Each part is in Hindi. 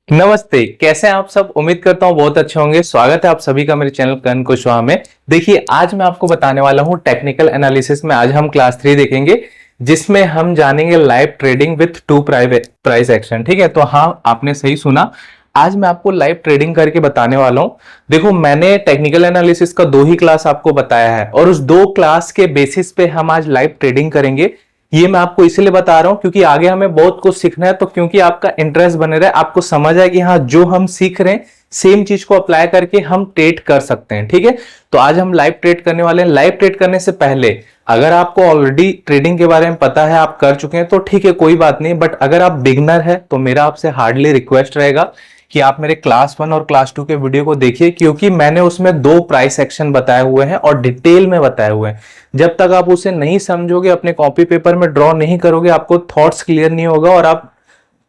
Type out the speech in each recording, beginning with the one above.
नमस्ते। कैसे हैं आप सब? उम्मीद करता हूँ बहुत अच्छे होंगे। स्वागत है आप सभी का मेरे चैनल कर्ण कुशवाहा में। देखिए, आज मैं आपको बताने वाला हूँ टेक्निकल एनालिसिस में। आज हम क्लास 3 देखेंगे जिसमें हम जानेंगे live trading with to price action. ठीक है, तो हाँ, आपने सही सुना। आज मैं आपको लाइव ट्रेडिंग करके बताने वाला हूँ। देखो, मैंने टेक्निकल एनालिसिस का 2 ही क्लास आपको बताया है और उस 2 क्लास के बेसिस पे हम आज लाइव ट्रेडिंग करेंगे। ये मैं आपको इसलिए बता रहा हूं क्योंकि आगे हमें बहुत कुछ सीखना है, तो क्योंकि आपका इंटरेस्ट बने रहे, आपको समझ आए कि हाँ, जो हम सीख रहे हैं सेम चीज को अप्लाई करके हम ट्रेड कर सकते हैं। ठीक है, तो आज हम लाइव ट्रेड करने वाले हैं। लाइव ट्रेड करने से पहले अगर आपको ऑलरेडी ट्रेडिंग के बारे में पता है, आप कर चुके हैं, तो ठीक है, कोई बात नहीं। बट अगर आप बिगनर है तो मेरा आपसे हार्डली रिक्वेस्ट रहेगा कि आप मेरे क्लास 1 और क्लास 2 के वीडियो को देखिए, क्योंकि मैंने उसमें 2 प्राइस एक्शन बताए हुए हैं और डिटेल में बताए हुए हैं। जब तक आप उसे नहीं समझोगे, अपने कॉपी पेपर में ड्रॉ नहीं करोगे, आपको थॉट्स क्लियर नहीं होगा और आप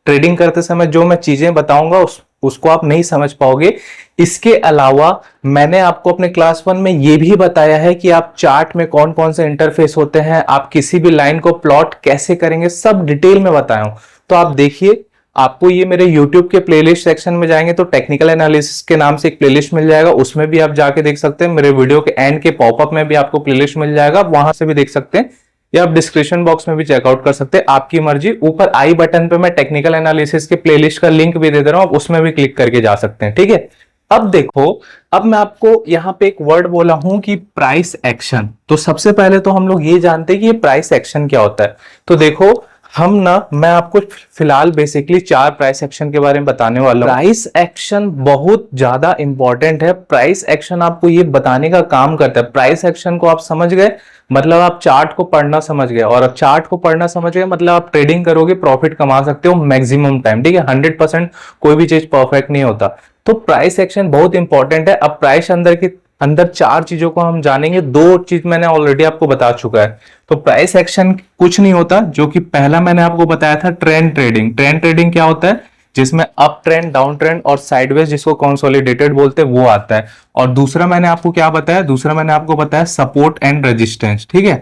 ट्रेडिंग करते समय जो मैं चीजें बताऊंगा उसको आप नहीं समझ पाओगे। इसके अलावा मैंने आपको अपने क्लास 1 में यह भी बताया है कि आप चार्ट में कौन कौन से इंटरफेस होते हैं, आप किसी भी लाइन को प्लॉट कैसे करेंगे, सब डिटेल में बताया हूं। तो आप देखिए, आपको ये मेरे YouTube के प्लेलिस्ट सेक्शन में जाएंगे तो टेक्निकल एनालिसिस के नाम से एक प्लेलिस्ट मिल जाएगा, उसमें भी आप जाके देख सकते हैं। मेरे वीडियो के एंड के पॉपअप में भी आपको प्लेलिस्ट मिल जाएगा, वहां से भी देख सकते हैं, या आप डिस्क्रिप्शन बॉक्स में भी चेकआउट कर सकते हैं, आपकी मर्जी। ऊपर आई बटन पे मैं टेक्निकल एनालिसिस के प्लेलिस्ट का लिंक भी दे दे रहा हूं, आप उसमें भी क्लिक करके जा सकते हैं। ठीक है, अब देखो, अब मैं आपको यहां पे एक वर्ड बोला हूं कि प्राइस एक्शन। तो सबसे पहले तो हम लोग ये जानते हैं कि ये प्राइस एक्शन क्या होता है। तो देखो, मैं आपको फिलहाल बेसिकली 4 प्राइस एक्शन के बारे में बताने वाला हूं। प्राइस एक्शन बहुत ज्यादा इंपॉर्टेंट है। प्राइस एक्शन आपको ये बताने का काम करता है। प्राइस एक्शन को आप समझ गए मतलब आप चार्ट को पढ़ना समझ गए, और अब चार्ट को पढ़ना समझ गए मतलब आप ट्रेडिंग करोगे, प्रॉफिट कमा सकते हो मैक्सिमम टाइम। ठीक है, 100% कोई भी चीज परफेक्ट नहीं होता। तो प्राइस एक्शन बहुत इंपॉर्टेंट है। अब प्राइस अंदर 4 चीजों को हम जानेंगे। 2 चीज मैंने ऑलरेडी आपको बता चुका है। तो प्राइस एक्शन कुछ नहीं होता, जो कि पहला मैंने आपको बताया था ट्रेंड ट्रेडिंग। ट्रेंड ट्रेडिंग क्या होता है? जिसमें अप ट्रेंड, डाउन ट्रेंड और साइडवेज, जिसको कंसोलिडेटेड बोलते हैं, वो आता है। और दूसरा मैंने आपको क्या बताया? दूसरा मैंने आपको बताया सपोर्ट एंड रेजिस्टेंस। ठीक है,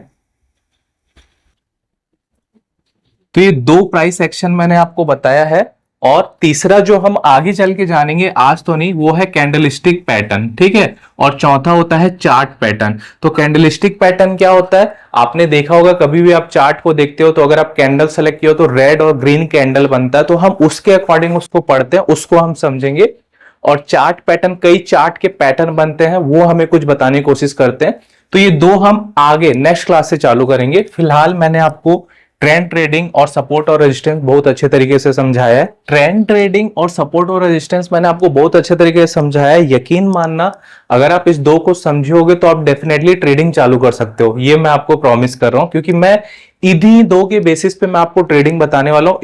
तो ये 2 प्राइस एक्शन मैंने आपको बताया है। और तीसरा जो हम आगे चल के जानेंगे, आज तो नहीं, वो है कैंडलस्टिक पैटर्न। ठीक है, और चौथा होता है चार्ट पैटर्न। तो कैंडलस्टिक पैटर्न क्या होता है? आपने देखा होगा, कभी भी आप चार्ट को देखते हो तो अगर आप कैंडल सेलेक्ट किए हो तो रेड और ग्रीन कैंडल बनता है, तो हम उसके अकॉर्डिंग उसको पढ़ते हैं, उसको हम समझेंगे। और चार्ट पैटर्न, कई चार्ट के पैटर्न बनते हैं, वो हमें कुछ बताने की कोशिश करते हैं। तो ये 2 हम आगे नेक्स्ट क्लास से चालू करेंगे। फिलहाल मैंने आपको ट्रेंड ट्रेडिंग और सपोर्ट और रेजिस्टेंस बहुत अच्छे तरीके से समझाया है। ट्रेंड ट्रेडिंग और सपोर्ट और रेजिस्टेंस मैंने आपको बहुत अच्छे तरीके से समझाया है। यकीन मानना, अगर आप इस 2 को समझोगे तो आप डेफिनेटली ट्रेडिंग चालू कर सकते हो। ये मैं आपको प्रॉमिस कर रहा हूं, क्योंकि मैं इन्हीं 2 के बेसिस पे मैं आपको ट्रेडिंग बताने वाला हूं।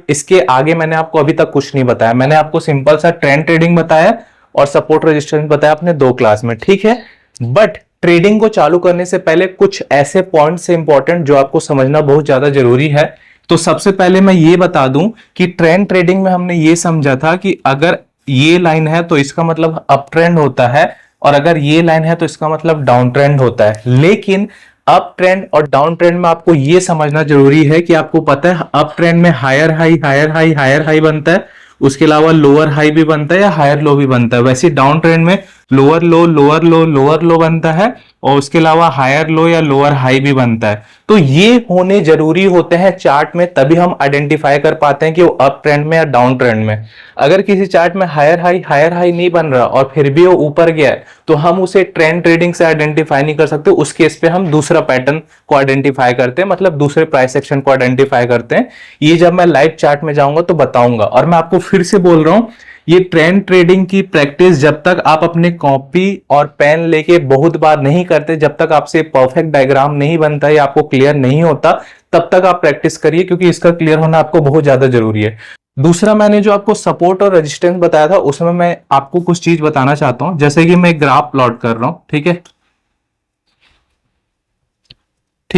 इसके आगे मैंने आपको अभी तक कुछ नहीं बताया। मैंने आपको सिंपल सा ट्रेंड ट्रेडिंग बताया और सपोर्ट रेजिस्टेंस बताया अपने 2 क्लास में। ठीक है, बट ट्रेडिंग को चालू करने से पहले कुछ ऐसे पॉइंट से इंपॉर्टेंट जो आपको समझना बहुत ज्यादा जरूरी है। तो सबसे पहले मैं ये बता दूं कि ट्रेंड ट्रेडिंग में हमने ये समझा था कि अगर ये लाइन है तो इसका मतलब अप ट्रेंड होता है, और अगर ये लाइन है तो इसका मतलब डाउन ट्रेंड होता है। लेकिन अप ट्रेंड और डाउन ट्रेंड में आपको ये समझना जरूरी है कि आपको पता है, अप ट्रेंड में higher high higher high higher high बनता है, उसके अलावा लोअर हाई भी बनता है या हायर लो भी बनता है। वैसे डाउन ट्रेंड में लोअर लो लोअर लो लोअर लो बनता है, और उसके अलावा हायर लो या लोअर हाई भी बनता है। तो ये होने जरूरी होते हैं चार्ट में, तभी हम आइडेंटिफाई कर पाते हैं कि वो अप ट्रेंड में या डाउन ट्रेंड में। अगर किसी चार्ट में हायर हाई नहीं बन रहा और फिर भी वो ऊपर गया है, तो हम उसे ट्रेंड ट्रेडिंग से आइडेंटिफाई नहीं कर सकते। उस केस पे हम दूसरा पैटर्न को आइडेंटिफाई करते हैं, मतलब दूसरे प्राइस सेक्शन को आइडेंटिफाई करते हैं। ये जब मैं लाइव चार्ट में जाऊंगा तो बताऊंगा। और मैं आपको फिर से बोल रहा हूं, ये ट्रेंड ट्रेडिंग की प्रैक्टिस जब तक आप अपने कॉपी और पेन लेके बहुत बार नहीं करते, जब तक आपसे परफेक्ट डायग्राम नहीं बनता है, आपको क्लियर नहीं होता, तब तक आप प्रैक्टिस करिए, क्योंकि इसका क्लियर होना आपको बहुत ज्यादा जरूरी है। दूसरा, मैंने जो आपको सपोर्ट और रेजिस्टेंस बताया था, उसमें मैं आपको कुछ चीज बताना चाहता हूं। जैसे कि मैं ग्राफ प्लॉट कर रहा हूं, ठीक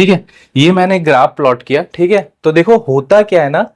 है, ये मैंने ग्राफ प्लॉट किया। ठीक है, तो देखो होता क्या है ना,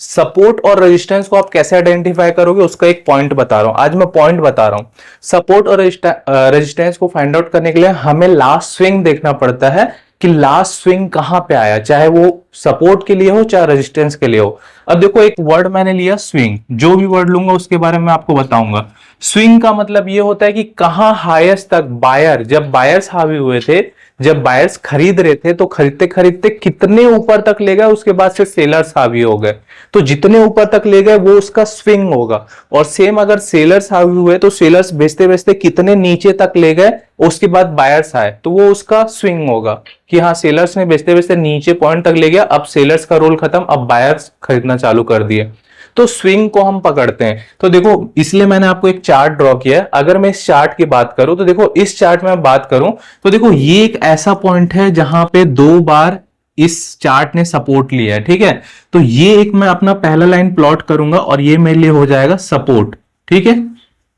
सपोर्ट और रेजिस्टेंस को आप कैसे आइडेंटिफाई करोगे, उसका एक पॉइंट बता रहा हूं। आज मैं पॉइंट बता रहा हूं। सपोर्ट और रेजिस्टेंस को फाइंड आउट करने के लिए हमें लास्ट स्विंग देखना पड़ता है कि लास्ट स्विंग कहां पे आया, चाहे वो सपोर्ट के लिए हो चाहे रेजिस्टेंस के लिए हो। अब देखो एक वर्ड मैंने लिया स्विंग, जो भी वर्ड लूंगा उसके बारे में आपको बताऊंगा। स्विंग का मतलब ये होता है कि कहां हाईएस्ट तक बायर, जब बायर्स हावी हुए थे, जब बायर्स खरीद रहे थे तो खरीदते खरीदते कितने ऊपर तक ले गए, उसके बाद से सेलर्स हावी हो गए, तो जितने ऊपर तक ले गए वो उसका स्विंग होगा। और सेम अगर सेलर्स हावी हुए तो सेलर्स बेचते बेचते कितने नीचे तक ले गए, उसके बाद बायर्स आए तो वो उसका स्विंग होगा कि हाँ सेलर्स ने बेचते बेचते नीचे पॉइंट तक ले गया, अब सेलर्स का रोल खत्म, अब बायर्स खरीदना चालू कर दिए, तो स्विंग को हम पकड़ते हैं। तो देखो इसलिए मैंने आपको एक चार्ट ड्रॉ किया है। अगर मैं इस चार्ट की बात करूं तो देखो इस चार्ट में बात करूं तो देखो ये एक ऐसा पॉइंट है जहां पे 2 बार इस चार्ट ने सपोर्ट लिया है, ठीक है। तो ये एक मैं अपना पहला लाइन प्लॉट करूंगा और ये मेरे लिए हो जाएगा सपोर्ट, ठीक है,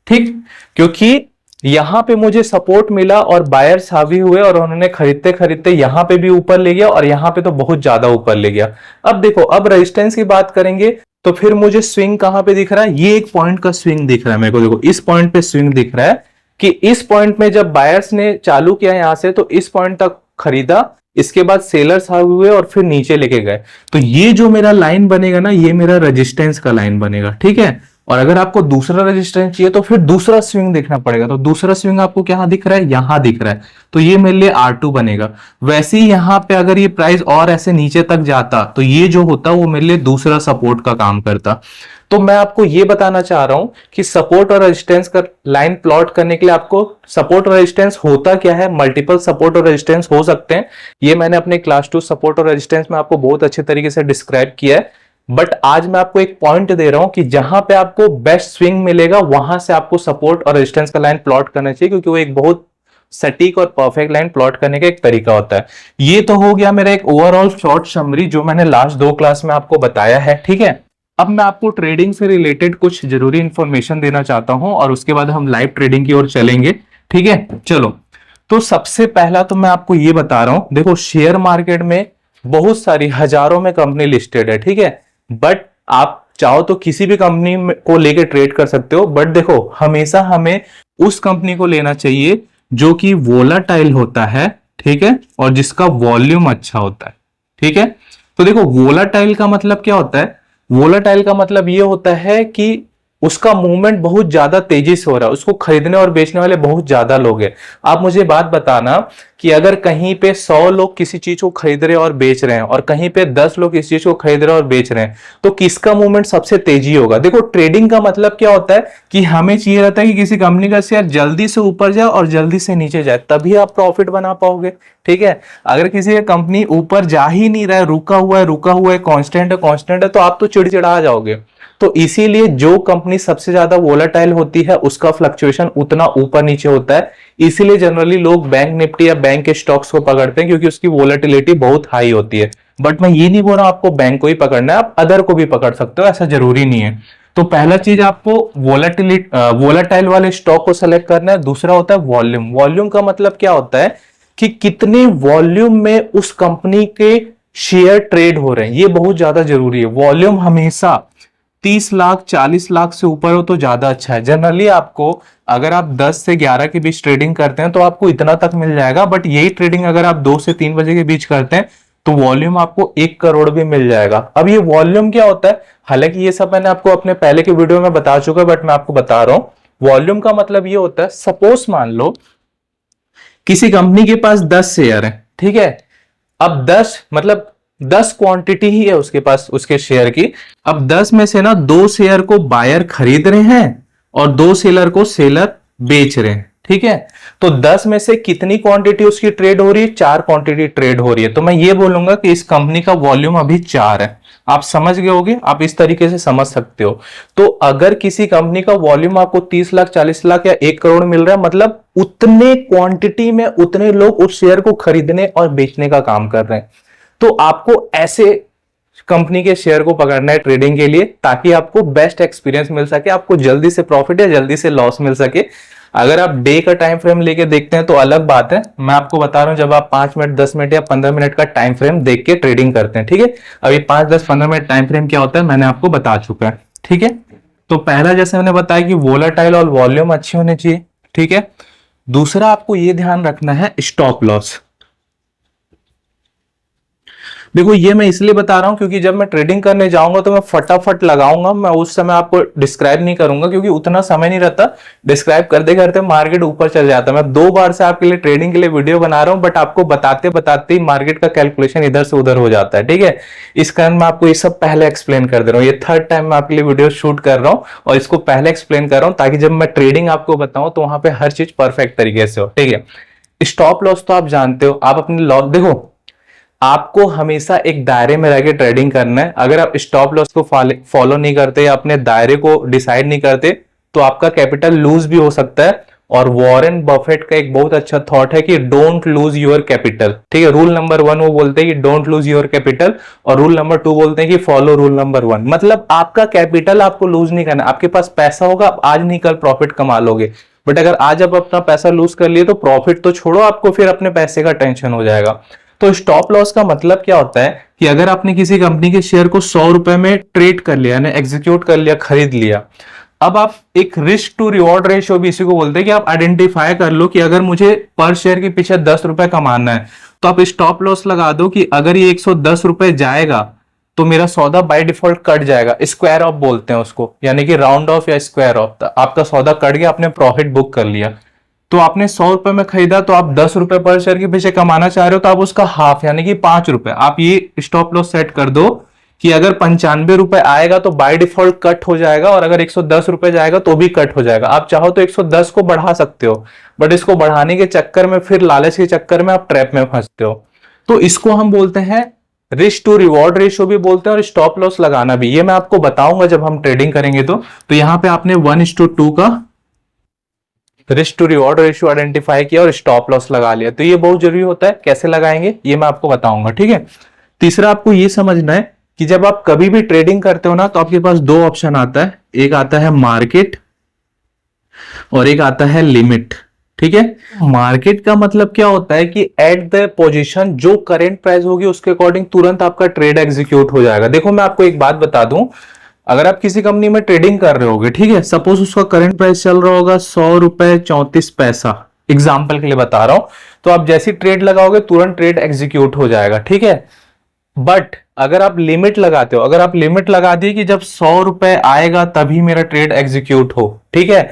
ठीक, क्योंकि यहां पे मुझे सपोर्ट मिला और बायर्स हावी हुए और उन्होंने खरीदते खरीदते यहां पे भी ऊपर ले गया और यहां पे तो बहुत ज्यादा ऊपर ले गया। अब देखो अब रेजिस्टेंस की बात करेंगे तो फिर मुझे स्विंग कहां पे दिख रहा है, ये एक पॉइंट का स्विंग दिख रहा है मेरे को, देखो इस पॉइंट पे स्विंग दिख रहा है कि इस पॉइंट में जब बायर्स ने चालू किया यहां से तो इस पॉइंट तक खरीदा, इसके बाद सेलर्स हावी हुए और फिर नीचे लेके गए, तो ये जो मेरा लाइन बनेगा ना ये मेरा रेजिस्टेंस का लाइन बनेगा, ठीक है। और अगर आपको दूसरा रेजिस्टेंस चाहिए तो फिर दूसरा स्विंग देखना पड़ेगा, तो दूसरा स्विंग आपको क्या दिख रहा है, यहां दिख रहा है, तो ये मेरे लिए R2 बनेगा। वैसे ही यहां पे अगर ये प्राइस और ऐसे नीचे तक जाता तो ये जो होता वो मेरे लिए दूसरा सपोर्ट का काम करता। तो मैं आपको ये बताना चाह रहा हूं कि सपोर्ट और रेजिस्टेंस का लाइन प्लॉट करने के लिए आपको सपोर्ट और रेजिस्टेंस होता क्या है, मल्टीपल सपोर्ट और रेजिस्टेंस हो सकते हैं, ये मैंने अपने क्लास 2 सपोर्ट और रेजिस्टेंस में आपको बहुत अच्छे तरीके से डिस्क्राइब किया है। बट आज मैं आपको एक पॉइंट दे रहा हूं कि जहां पे आपको बेस्ट स्विंग मिलेगा वहां से आपको सपोर्ट और रेजिस्टेंस का लाइन प्लॉट करना चाहिए, क्योंकि वो एक बहुत सटीक और परफेक्ट लाइन प्लॉट करने का एक तरीका होता है। ये तो हो गया मेरा एक ओवरऑल शॉर्ट समरी जो मैंने लास्ट 2 क्लास में आपको बताया है, ठीक है। अब मैं आपको ट्रेडिंग से रिलेटेड कुछ जरूरी इंफॉर्मेशन देना चाहता हूं और उसके बाद हम लाइव ट्रेडिंग की ओर चलेंगे, ठीक है। चलो, तो सबसे पहला तो मैं आपको ये बता रहा हूं, देखो शेयर मार्केट में बहुत सारी हजारों में कंपनी लिस्टेड है, ठीक है, बट आप चाहो तो किसी भी कंपनी को लेके ट्रेड कर सकते हो, बट देखो हमेशा हमें उस कंपनी को लेना चाहिए जो कि वोलाटाइल होता है, ठीक है, और जिसका वॉल्यूम अच्छा होता है, ठीक है। तो देखो वोलाटाइल का मतलब क्या होता है, वोलाटाइल का मतलब ये होता है कि उसका मूवमेंट बहुत ज्यादा तेजी से हो रहा है, उसको खरीदने और बेचने वाले बहुत ज्यादा लोग हैं। आप मुझे बात बताना कि अगर कहीं पे 100 लोग किसी चीज को खरीद रहे हैं और बेच रहे हैं और कहीं पे 10 लोग किसी चीज को खरीद रहे हैं और बेच रहे हैं, तो किसका मूवमेंट सबसे तेजी होगा। देखो ट्रेडिंग का मतलब क्या होता है कि हमें चाहिए रहता है कि किसी कंपनी का शेयर जल्दी से ऊपर जाए और जल्दी से नीचे जाए, तभी आप प्रॉफिट बना पाओगे, ठीक है। अगर किसी का कंपनी ऊपर जा ही नहीं रहा है, रुका हुआ है, रुका हुआ है, कांस्टेंट है, तो आप तो चिड़चिड़ा जाओगे। तो इसीलिए जो कंपनी सबसे ज्यादा वोलेटाइल होती है उसका फ्लक्चुएशन उतना ऊपर नीचे होता है, इसीलिए जनरली लोग बैंक निफ्टी या बैंक के स्टॉक्स को पकड़ते हैं, क्योंकि उसकी वोलेटिलिटी बहुत हाई होती है। बट मैं ये नहीं बोल रहा हूं आपको बैंक को ही पकड़ना है, आप अदर को भी पकड़ सकते हो, ऐसा जरूरी नहीं है। तो पहला चीज आपको वोलेटाइल वाले स्टॉक को सेलेक्ट करना है। दूसरा होता है वॉल्यूम। वॉल्यूम का मतलब क्या होता है कि कितने वॉल्यूम में उस कंपनी के शेयर ट्रेड हो रहे हैं, ये बहुत ज्यादा जरूरी है। वॉल्यूम हमेशा 30 लाख 40 लाख से ऊपर हो तो ज्यादा अच्छा है। जनरली आपको अगर आप 10 से 11 के बीच ट्रेडिंग करते हैं तो आपको इतना तक मिल जाएगा, बट यही ट्रेडिंग अगर आप 2 से 3 बजे के बीच करते हैं तो वॉल्यूम आपको 1 करोड़ भी मिल जाएगा। अब ये वॉल्यूम क्या होता है, हालांकि ये सब मैंने आपको अपने पहले के वीडियो में बता चुका है, बट मैं आपको बता रहा हूं। वॉल्यूम का मतलब ये होता है, सपोज मान लो किसी कंपनी के पास 10 शेयर है, ठीक है। अब 10 मतलब 10 क्वांटिटी ही है उसके पास उसके शेयर की। अब 10 में से ना 2 शेयर को बायर खरीद रहे हैं और 2 शेयर को सेलर बेच रहे हैं, ठीक है। तो 10 में से कितनी क्वांटिटी उसकी ट्रेड हो रही है, 4 क्वांटिटी ट्रेड हो रही है। तो मैं ये बोलूंगा कि इस कंपनी का वॉल्यूम अभी 4 है। आप समझ गए होगे, आप इस तरीके से समझ सकते हो। तो अगर किसी कंपनी का वॉल्यूम आपको 30 लाख 40 लाख या 1 करोड़ मिल रहा है, मतलब उतने क्वांटिटी में उतने लोग उस शेयर को खरीदने और बेचने का काम कर रहे हैं। तो आपको ऐसे कंपनी के शेयर को पकड़ना है ट्रेडिंग के लिए, ताकि आपको बेस्ट एक्सपीरियंस मिल सके, आपको जल्दी से प्रॉफिट या जल्दी से लॉस मिल सके। अगर आप डे का टाइम फ्रेम लेके देखते हैं तो अलग बात है, मैं आपको बता रहा हूं जब आप 5 मिनट 10 मिनट या 15 मिनट का टाइम फ्रेम देख के ट्रेडिंग करते हैं, ठीक है। अभी 5 10 15 मिनट टाइम फ्रेम क्या होता है मैंने आपको बता चुका है, ठीक है। तो पहला जैसे मैंने बताया कि वोलेटाइल और वॉल्यूम अच्छे होने चाहिए, ठीक है। दूसरा आपको यह ध्यान रखना है स्टॉप लॉस। देखो ये मैं इसलिए बता रहा हूं क्योंकि जब मैं ट्रेडिंग करने जाऊंगा तो मैं फटाफट लगाऊंगा, मैं उस समय आपको डिस्क्राइब नहीं करूंगा क्योंकि उतना समय नहीं रहता। डिस्क्राइब करते करते मार्केट ऊपर चल जाता है। मैं 2 बार से आपके लिए ट्रेडिंग के लिए वीडियो बना रहा हूं, बट आपको बताते बताते ही मार्केट का कैलकुलेशन इधर से उधर हो जाता है, ठीक है। इस कारण मैं आपको ये सब पहले एक्सप्लेन कर दे रहा हूँ। ये थर्ड टाइम मैं आपके लिए वीडियो शूट कर रहा हूँ और इसको पहले एक्सप्लेन कर रहा हूँ ताकि जब मैं ट्रेडिंग आपको बताऊं तो वहां पे हर चीज परफेक्ट तरीके से हो, ठीक है। स्टॉप लॉस तो आप जानते हो, आप अपने लॉस देखो, आपको हमेशा एक दायरे में रह के ट्रेडिंग करना है। अगर आप स्टॉप लॉस को फॉलो नहीं करते या अपने दायरे को डिसाइड नहीं करते तो आपका कैपिटल लूज भी हो सकता है। और वॉरेन बफेट का एक बहुत अच्छा थॉट है कि डोंट लूज योर कैपिटल, ठीक है। रूल नंबर 1 वो बोलते हैं कि डोंट लूज योर कैपिटल, और रूल नंबर 2 बोलते हैं कि फॉलो रूल नंबर 1। मतलब आपका कैपिटल आपको लूज नहीं करना। आपके पास पैसा होगा, आप आज नहीं कल प्रॉफिट कमा लोगे, बट अगर आज आप अपना पैसा लूज कर लिए तो प्रॉफिट तो छोड़ो, आपको फिर अपने पैसे का टेंशन हो जाएगा। तो स्टॉप लॉस का मतलब क्या होता है कि अगर आपने किसी कंपनी के शेयर को 100 रुपए में ट्रेड कर लिया, यानी एग्जीक्यूट कर लिया, खरीद लिया, अब आप एक रिस्क टू रिवॉर्ड रेशियो भी इसी को बोलते हैं कि आप आइडेंटिफाई कर लो कि अगर मुझे पर शेयर के पीछे 10 रुपए कमाना है तो आप स्टॉप लॉस लगा दो कि अगर ये 110 रुपए जाएगा तो मेरा सौदा बाय डिफॉल्ट कट जाएगा। स्क्वायर ऑफ बोलते हैं उसको, यानी कि राउंड ऑफ या स्क्वायर ऑफ। आपका सौदा कट गया, आपने प्रॉफिट बुक कर लिया। तो आपने 100 रुपए में खरीदा तो आप 10 रुपए पर शेयर के पीछे कमाना चाह रहे हो तो आप उसका हाफ यानी कि 5 रुपए आप ये स्टॉप लॉस सेट कर दो कि अगर 95 रुपए आएगा तो बाय डिफॉल्ट कट हो जाएगा, और अगर 110 रुपए जाएगा तो भी कट हो जाएगा। आप चाहो तो 110 को बढ़ा सकते हो, बट इसको बढ़ाने के चक्कर में, फिर लालच के चक्कर में आप ट्रैप में फंसते हो। तो इसको हम बोलते हैं रिस्क टू रिवॉर्ड रेशियो भी बोलते हैं, और स्टॉप लॉस लगाना भी। ये मैं आपको बताऊंगा जब हम ट्रेडिंग करेंगे। तो यहां पे आपने 1:2 का risk to reward ratio identify किया और स्टॉप लॉस लगा लिया। तो ये बहुत जरूरी होता है। कैसे लगाएंगे ये मैं आपको बताऊंगा, ठीक है। तीसरा आपको ये समझना है कि जब आप कभी भी ट्रेडिंग करते हो ना तो आपके पास 2 ऑप्शन आता है। एक आता है मार्केट और एक आता है लिमिट, ठीक है। मार्केट का मतलब क्या होता है कि एट द पोजीशन जो करंट प्राइस होगी उसके अकॉर्डिंग तुरंत आपका ट्रेड एग्जीक्यूट हो जाएगा। देखो मैं आपको एक बात बता दूं, अगर आप किसी कंपनी में ट्रेडिंग कर रहे होगे, ठीक है, सपोज उसका करंट प्राइस चल रहा होगा 100 रुपए 34 पैसा, एग्जाम्पल के लिए बता रहा हूं, तो आप जैसी ट्रेड लगाओगे तुरंत ट्रेड एग्जीक्यूट हो जाएगा, ठीक है। बट अगर आप लिमिट लगाते हो, अगर आप लिमिट लगा दी कि जब 100 रुपए आएगा तभी मेरा ट्रेड एग्जीक्यूट हो, ठीक है,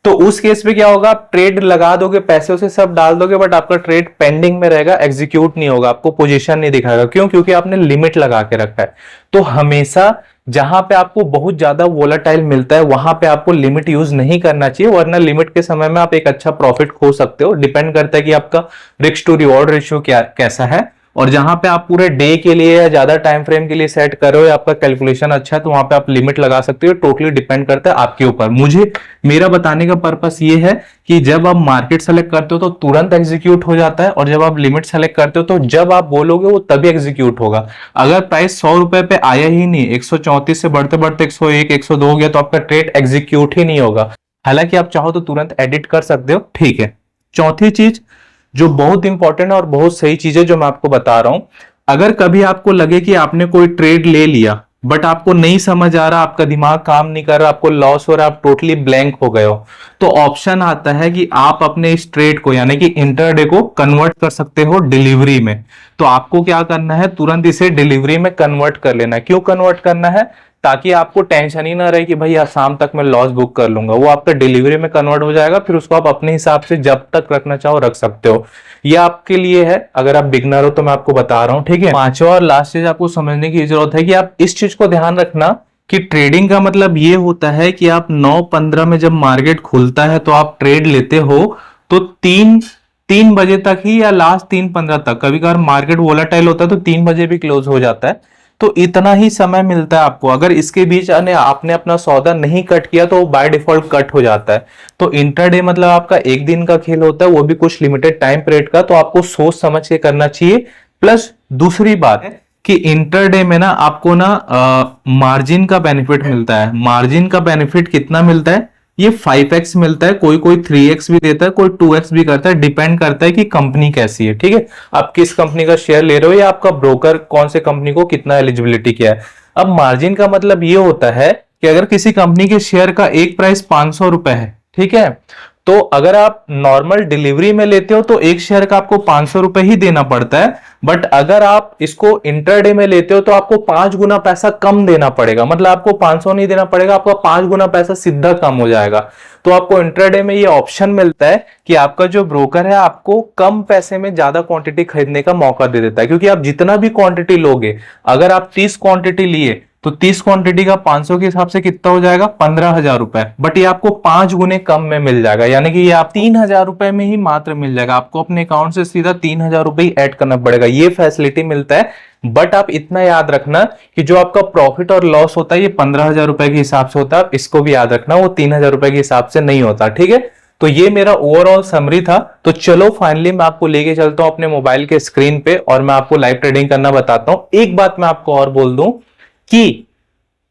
तो उस केस में क्या होगा, आप ट्रेड लगा दोगे, पैसे उसे सब डाल दोगे, बट आपका ट्रेड पेंडिंग में रहेगा, एग्जीक्यूट नहीं होगा, आपको पोजीशन नहीं दिखाएगा। क्यों? क्योंकि आपने लिमिट लगा के रखा है। तो हमेशा जहां पे आपको बहुत ज्यादा वोलेटाइल मिलता है वहां पे आपको लिमिट यूज नहीं करना चाहिए, वरना लिमिट के समय में आप एक अच्छा प्रॉफिट खो सकते हो। डिपेंड करता है कि आपका रिस्क टू रिवॉर्ड रेशियो क्या कैसा है, और जहां पे आप पूरे डे के लिए या ज्यादा टाइम फ्रेम के लिए सेट कर रहे हो या आपका कैलकुलेशन अच्छा है तो वहां पे आप लिमिट लगा सकते हो। टोटली डिपेंड करता है आपके ऊपर। मेरा बताने का पर्पस ये है कि जब आप मार्केट सेलेक्ट करते हो तो तुरंत एग्जीक्यूट हो जाता है, और जब आप लिमिट सेलेक्ट करते हो तो जब आप बोलोगे वो तभी एग्जीक्यूट होगा। अगर प्राइस 100 रुपए पे आया ही नहीं, 134 से बढ़ते बढ़ते 101 102 हो गया तो आपका ट्रेड एग्जीक्यूट ही नहीं होगा। हालांकि आप चाहो तो तुरंत एडिट कर सकते हो, ठीक है। चौथी चीज जो बहुत इंपॉर्टेंट और बहुत सही चीज है जो मैं आपको बता रहा हूं, अगर कभी आपको लगे कि आपने कोई ट्रेड ले लिया बट आपको नहीं समझ आ रहा, आपका दिमाग काम नहीं कर रहा, आपको लॉस हो रहा है, आप टोटली ब्लैंक हो गए हो, तो ऑप्शन आता है कि आप अपने इस ट्रेड को यानी कि इंटरडे को कन्वर्ट कर सकते हो डिलीवरी में। तो आपको क्या करना है, तुरंत इसे डिलीवरी में कन्वर्ट कर लेना है। क्यों कन्वर्ट करना है? ताकि आपको टेंशन ही ना रहे कि भाई यार शाम तक मैं लॉस बुक कर लूंगा। वो आपका डिलीवरी में कन्वर्ट हो जाएगा, फिर उसको आप अपने हिसाब से जब तक रखना चाहो रख सकते हो। ये आपके लिए है, अगर आप बिगनर हो तो मैं आपको बता रहा हूं, ठीक है। पांचवा और लास्ट चीज आपको समझने की जरूरत है कि आप इस चीज को ध्यान रखना कि ट्रेडिंग का मतलब ये होता है कि आप 9:15 में जब मार्केट खुलता है तो आप ट्रेड लेते हो तो 3 बजे तक ही या लास्ट 3:15 तक, कभी कभार मार्केट वोलेटाइल होता है तो 3 बजे भी क्लोज हो जाता है, तो इतना ही समय मिलता है आपको। अगर इसके बीच आपने अपना सौदा नहीं कट किया तो बाय डिफॉल्ट कट हो जाता है। तो इंटरडे मतलब आपका एक दिन का खेल होता है, वो भी कुछ लिमिटेड टाइम पीरियड का, तो आपको सोच समझ के करना चाहिए। प्लस दूसरी बात है कि इंटरडे में ना आपको ना मार्जिन का बेनिफिट मिलता है। मार्जिन का बेनिफिट कितना मिलता है? ये 5x मिलता है, कोई 3x भी देता है, कोई 2x भी करता है, डिपेंड करता है कि कंपनी कैसी है, ठीक है। आप किस कंपनी का शेयर ले रहे हो या आपका ब्रोकर कौन से कंपनी को कितना एलिजिबिलिटी किया है। अब मार्जिन का मतलब ये होता है कि अगर किसी कंपनी के शेयर का एक प्राइस 500 रुपए है, ठीक है, तो अगर आप नॉर्मल डिलीवरी में लेते हो तो एक शेयर का आपको 500 रुपए ही देना पड़ता है, बट अगर आप इसको इंटरडे में लेते हो तो आपको 5 गुना पैसा कम देना पड़ेगा। मतलब आपको 500 नहीं देना पड़ेगा, आपका 5 गुना पैसा सीधा कम हो जाएगा। तो आपको इंटरडे में ये ऑप्शन मिलता है कि आपका जो ब्रोकर है आपको कम पैसे में ज्यादा क्वांटिटी खरीदने का मौका दे देता है, क्योंकि आप जितना भी क्वांटिटी लोगे, अगर आप 30 क्वांटिटी लिए तो 30 क्वांटिटी का 500 के हिसाब से कितना हो जाएगा, 15,000 रुपए। बट ये आपको 5 गुने कम में मिल जाएगा, यानी कि ये आप 3,000 रुपए में ही मात्र मिल जाएगा। आपको अपने अकाउंट से सीधा 3,000 रुपए ही ऐड करना पड़ेगा, ये फैसिलिटी मिलता है। बट आप इतना याद रखना कि जो आपका प्रॉफिट और लॉस होता है ये 15,000 रुपए के हिसाब से होता है, इसको भी याद रखना, वो 3,000 रुपए के हिसाब से नहीं होता। ठीक है, तो ये मेरा ओवरऑल समरी था। तो चलो फाइनली मैं आपको लेके चलता हूं अपने मोबाइल के स्क्रीन पे और मैं आपको लाइव ट्रेडिंग करना बताता हूं। एक बात मैं आपको और बोल दूं कि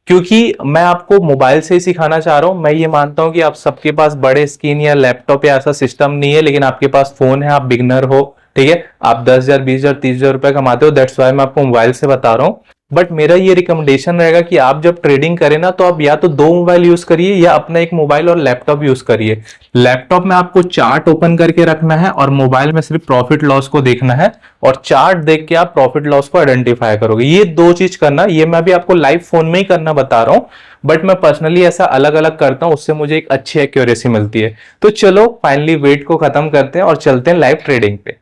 क्योंकि मैं आपको मोबाइल से ही सिखाना चाह रहा हूं, मैं ये मानता हूं कि आप सबके पास बड़े स्क्रीन या लैपटॉप या ऐसा सिस्टम नहीं है, लेकिन आपके पास फोन है, आप बिगनर हो, ठीक है, आप 10,000 20,000 30,000 रुपए कमाते हो, दैट्स वाई मैं आपको मोबाइल से बता रहा हूं। बट मेरा ये रिकमेंडेशन रहेगा कि आप जब ट्रेडिंग करें ना, तो आप या तो 2 मोबाइल यूज करिए या अपना एक मोबाइल और लैपटॉप यूज करिए। लैपटॉप में आपको चार्ट ओपन करके रखना है और मोबाइल में सिर्फ प्रॉफिट लॉस को देखना है, और चार्ट देख के आप प्रॉफिट लॉस को आइडेंटिफाई करोगे। ये 2 चीज करना, ये मैं भी आपको लाइव फोन में ही करना बता रहा हूं, बट मैं पर्सनली ऐसा अलग अलग करता हूं, उससे मुझे एक अच्छी एक्यूरेसी मिलती है। तो चलो फाइनली वेट को खत्म करते हैं और चलते हैं लाइव ट्रेडिंग पे।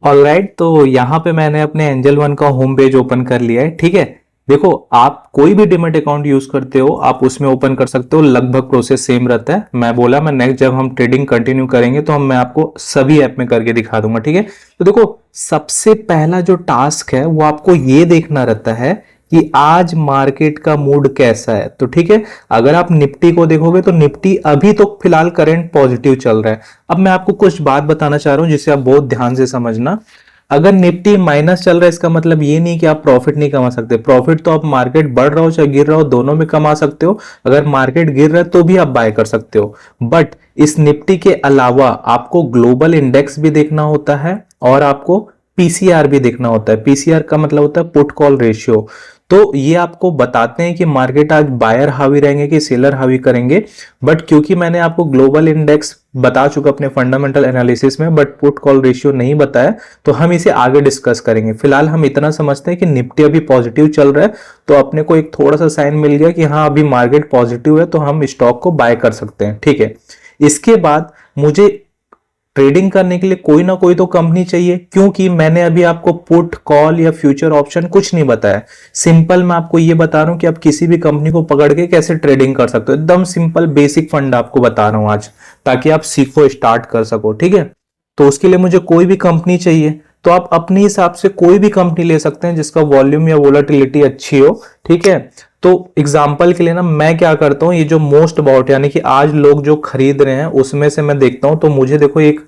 ऑलराइट, तो यहाँ पे मैंने अपने एंजल वन का होम पेज ओपन कर लिया है। ठीक है, देखो आप कोई भी डिमेट अकाउंट यूज करते हो आप उसमें ओपन कर सकते हो, लगभग प्रोसेस सेम रहता है। मैं नेक्स्ट जब हम ट्रेडिंग कंटिन्यू करेंगे तो मैं आपको सभी ऐप में करके दिखा दूंगा। ठीक है, तो देखो सबसे पहला जो टास्क है वो आपको ये देखना रहता है कि आज मार्केट का मूड कैसा है। तो ठीक है, अगर आप निफ्टी को देखोगे तो निफ्टी अभी तो फिलहाल करंट पॉजिटिव चल रहा है। अब मैं आपको कुछ बात बताना चाह रहा हूं जिसे आप बहुत ध्यान से समझना। अगर निफ्टी माइनस चल रहा है इसका मतलब ये नहीं कि आप प्रॉफिट नहीं कमा सकते। प्रॉफिट तो आप मार्केट बढ़ रहा हो चाहे गिर रहा हो दोनों में कमा सकते हो। अगर मार्केट गिर रहा है तो भी आप बाय कर सकते हो। बट इस निफ्टी के अलावा आपको ग्लोबल इंडेक्स भी देखना होता है और आपको पीसीआर भी देखना होता है। पीसीआर का मतलब होता है पुट कॉल रेशियो। तो ये आपको बताते हैं कि मार्केट आज बायर हावी रहेंगे कि सेलर हावी करेंगे। बट क्योंकि मैंने आपको ग्लोबल इंडेक्स बता चुका अपने फंडामेंटल एनालिसिस में, बट पुट कॉल रेशियो नहीं बताया, तो हम इसे आगे डिस्कस करेंगे। फिलहाल हम इतना समझते हैं कि निफ्टी अभी पॉजिटिव चल रहा है, तो अपने को एक थोड़ा सा साइन मिल गया कि हाँ अभी मार्केट पॉजिटिव है, तो हम स्टॉक को बाय कर सकते हैं। ठीक है, इसके बाद मुझे ट्रेडिंग करने के लिए कोई ना कोई तो कंपनी चाहिए, क्योंकि मैंने अभी आपको पुट कॉल या फ्यूचर ऑप्शन कुछ नहीं बताया। सिंपल मैं आपको ये बता रहा हूं कि आप किसी भी कंपनी को पकड़ के कैसे ट्रेडिंग कर सकते हो। एकदम सिंपल बेसिक फंड आपको बता रहा हूं आज, ताकि आप सीखो, स्टार्ट कर सको। ठीक है, तो उसके लिए मुझे कोई भी कंपनी चाहिए, तो आप अपने हिसाब से कोई भी कंपनी ले सकते हैं जिसका वॉल्यूम या वोलेटिलिटी अच्छी हो। ठीक है, तो एग्जाम्पल के लिए ना मैं क्या करता हूं, ये जो मोस्ट अबाउट यानी कि आज लोग जो खरीद रहे हैं उसमें से मैं देखता हूं, तो मुझे देखो एक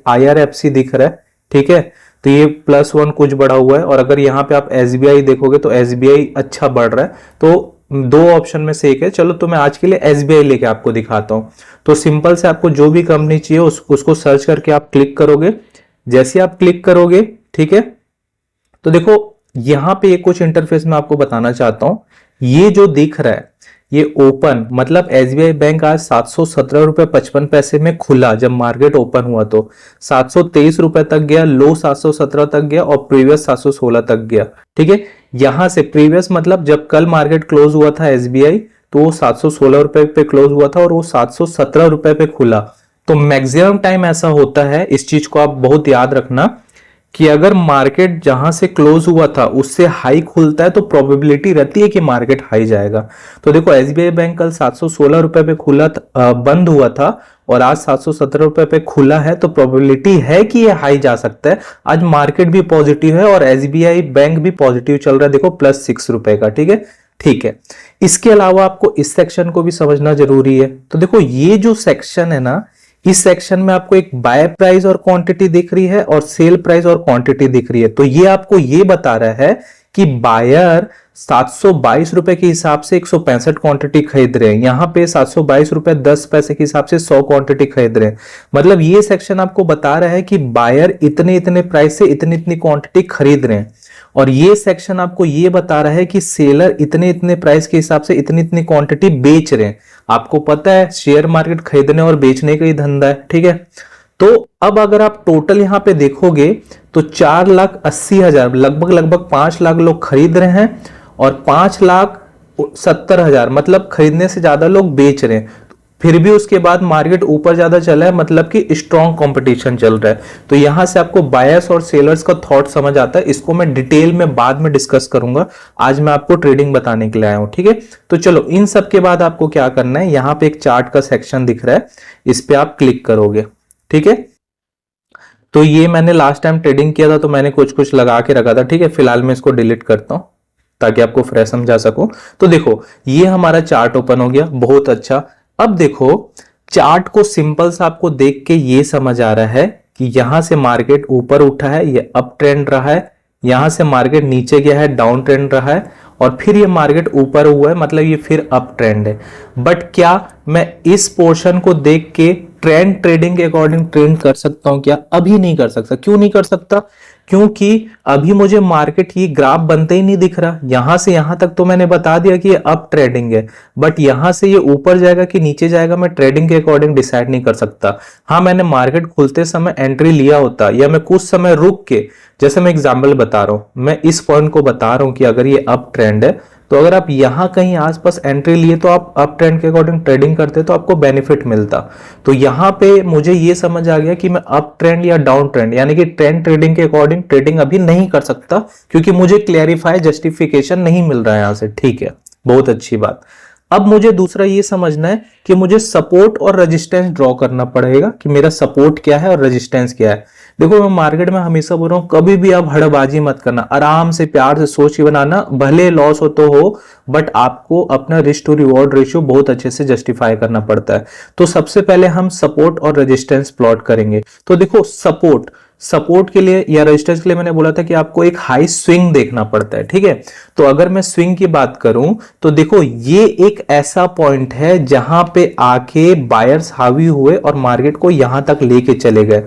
IRFC दिख रहा है। ठीक है, तो ये +1 कुछ बढ़ा हुआ है, और अगर यहाँ पे आप SBI देखोगे तो SBI अच्छा बढ़ रहा है। तो 2 ऑप्शन में से एक है। चलो तो मैं आज के लिए SBI लेके आपको दिखाता हूं। तो सिंपल से आपको जो भी कंपनी चाहिए उसको सर्च करके आप क्लिक करोगे। जैसे आप क्लिक करोगे, ठीक है, तो देखो यहां पे एक कुछ इंटरफेस में आपको बताना चाहता हूं। ये जो दिख रहा है ये ओपन, मतलब SBI बैंक आज 717 रुपए 55 पैसे में खुला। जब मार्केट ओपन हुआ तो 723 रुपए तक गया, लो 717 तक गया और प्रीवियस 716 तक गया। ठीक है, यहां से प्रीवियस मतलब जब कल मार्केट क्लोज हुआ था SBI, तो वो 716 रुपए पे क्लोज हुआ था और वो 717 रुपए पे खुला। तो मैक्सिमम टाइम ऐसा होता है, इस चीज को आप बहुत याद रखना, कि अगर मार्केट जहां से क्लोज हुआ था उससे हाई खुलता है तो प्रोबेबिलिटी रहती है कि मार्केट हाई जाएगा। तो देखो SBI बैंक कल 716 रुपए पे खुला बंद हुआ था और आज 717 रुपए पे खुला है, तो प्रोबेबिलिटी है कि ये हाई जा सकता है। आज मार्केट भी पॉजिटिव है और SBI बैंक भी पॉजिटिव चल रहा है, देखो +6 रुपए का। ठीक है, ठीक है, इसके अलावा आपको इस सेक्शन को भी समझना जरूरी है। तो देखो ये जो सेक्शन है ना, इस सेक्शन में आपको एक बाय प्राइस और क्वांटिटी दिख रही है और सेल प्राइस और क्वांटिटी दिख रही है। तो ये आपको ये बता रहा है कि बायर 722 रुपए के हिसाब से 165 क्वांटिटी खरीद रहे हैं। यहां पे 722 रुपए 10 पैसे के हिसाब से 100 क्वांटिटी खरीद रहे हैं। मतलब ये सेक्शन आपको बता रहा है कि बायर इतने इतने प्राइस से इतनी इतनी क्वांटिटी खरीद रहे हैं। और ये सेक्शन आपको ये बता रहा है कि सेलर इतने इतने प्राइस के हिसाब से इतनी इतनी क्वांटिटी बेच रहे हैं। आपको पता है शेयर मार्केट खरीदने और बेचने का ही धंधा है, ठीक है। तो अब अगर आप टोटल यहां पे देखोगे तो 4,80,000 लगभग लगभग 5 लाख लोग खरीद रहे हैं और 5,70,000 मतलब खरीदने से ज्यादा लोग बेच रहे हैं। फिर भी उसके बाद मार्केट ऊपर ज्यादा चला है, मतलब कि स्ट्रॉन्ग कंपटीशन चल रहा है। तो यहां से आपको बायर्स और सेलर्स का थॉट समझ आता है। इसको मैं डिटेल में बाद में डिस्कस करूंगा, आज मैं आपको ट्रेडिंग बताने के लिए आया हूं, ठीक है। तो चलो इन सब के बाद आपको क्या करना है, यहां पे एक चार्ट का सेक्शन दिख रहा है, इस पे आप क्लिक करोगे, ठीक है। तो ये मैंने लास्ट टाइम ट्रेडिंग किया था तो मैंने कुछ कुछ लगा के रखा था, ठीक है। फिलहाल मैं इसको डिलीट करता हूं ताकि आपको फ्रेश समझा सकूं। तो देखो ये हमारा चार्ट ओपन हो गया, बहुत अच्छा। अब देखो चार्ट को सिंपल सा आपको देख के ये समझ आ रहा है कि यहां से मार्केट ऊपर उठा है, ये अप ट्रेंड रहा है, यहां से मार्केट नीचे गया है, डाउन ट्रेंड रहा है, और फिर ये मार्केट ऊपर हुआ है, मतलब ये फिर अप ट्रेंड है। बट क्या मैं इस पोर्शन को देख के ट्रेंड ट्रेडिंग के अकॉर्डिंग ट्रेंड कर सकता हूं क्या? अभी नहीं कर सकता। क्यों नहीं कर सकता? क्योंकि अभी मुझे मार्केट ये ग्राफ बनते ही नहीं दिख रहा। यहां से यहां तक तो मैंने बता दिया कि ये अप ट्रेडिंग है, बट यहां से ये ऊपर जाएगा कि नीचे जाएगा मैं ट्रेडिंग के अकॉर्डिंग डिसाइड नहीं कर सकता। हाँ, मैंने मार्केट खुलते समय एंट्री लिया होता, या मैं कुछ समय रुक के, जैसे मैं एग्जाम्पल बता रहा हूं, मैं इस पॉइंट को बता रहा हूं कि अगर ये अप ट्रेंड है तो अगर आप यहां कहीं आसपास एंट्री लिए तो आप अप ट्रेंड के अकॉर्डिंग ट्रेडिंग करते तो आपको बेनिफिट मिलता। तो यहां पे मुझे ये समझ आ गया कि मैं अप ट्रेंड या डाउन ट्रेंड यानी कि ट्रेंड ट्रेडिंग के अकॉर्डिंग ट्रेडिंग अभी नहीं कर सकता, क्योंकि मुझे क्लैरिफाई जस्टिफिकेशन नहीं मिल रहा है यहां से, ठीक है। बहुत अच्छी बात। अब मुझे दूसरा ये समझना है कि मुझे सपोर्ट और रेजिस्टेंस ड्रॉ करना पड़ेगा कि मेरा सपोर्ट क्या है और रेजिस्टेंस क्या है। देखो मैं मार्केट में हमेशा बोल रहा हूं, कभी भी आप हड़बाजी मत करना, आराम से प्यार से सोच के बनाना, भले लॉस हो तो हो, बट आपको अपना रिस्क टू रिवॉर्ड रेशियो बहुत अच्छे से जस्टिफाई करना पड़ता है। तो सबसे पहले हम सपोर्ट और रेजिस्टेंस प्लॉट करेंगे। तो देखो सपोर्ट के लिए या रेजिस्टेंस के लिए मैंने बोला था कि आपको एक हाई स्विंग देखना पड़ता है, ठीक है। तो अगर मैं स्विंग की बात करूं तो देखो ये एक ऐसा पॉइंट है जहां पे आके बायर्स हावी हुए और मार्केट को यहां तक लेके चले गए,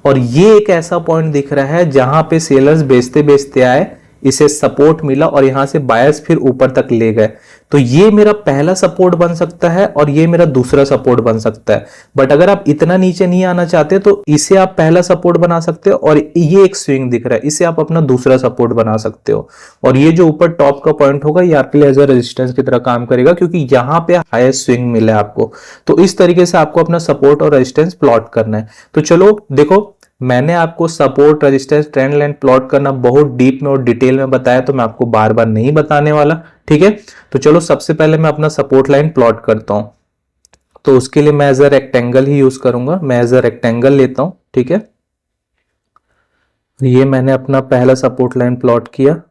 और ये एक ऐसा पॉइंट दिख रहा है जहां पे सेलर्स बेचते बेचते आए, इसे सपोर्ट मिला और यहां से बायर्स फिर ऊपर तक ले गए। तो ये मेरा पहला सपोर्ट बन सकता है और ये मेरा दूसरा सपोर्ट बन सकता है। बट अगर आप इतना नीचे नहीं आना चाहते तो इसे आप पहला सपोर्ट बना सकते हो, और ये एक स्विंग दिख रहा है, इसे आप अपना दूसरा सपोर्ट बना सकते हो। और ये जो ऊपर टॉप का पॉइंट होगा ये आपके लिए एज अ रेजिस्टेंस की तरह काम करेगा, क्योंकि यहां पे हाईएस्ट स्विंग मिला है आपको। तो इस तरीके से आपको अपना सपोर्ट और रेजिस्टेंस प्लॉट करना है। तो चलो देखो, मैंने आपको support resistance trend line plot करना बहुत डीप में और डिटेल में बताया, तो मैं आपको बार बार नहीं बताने वाला, ठीक है। तो चलो सबसे पहले मैं अपना सपोर्ट लाइन प्लॉट करता हूं। तो उसके लिए मैं एज अ रेक्टेंगल ही यूज करूंगा, मैं एज अ रेक्टेंगल लेता हूं, ठीक है। ये मैंने अपना पहला सपोर्ट लाइन प्लॉट किया।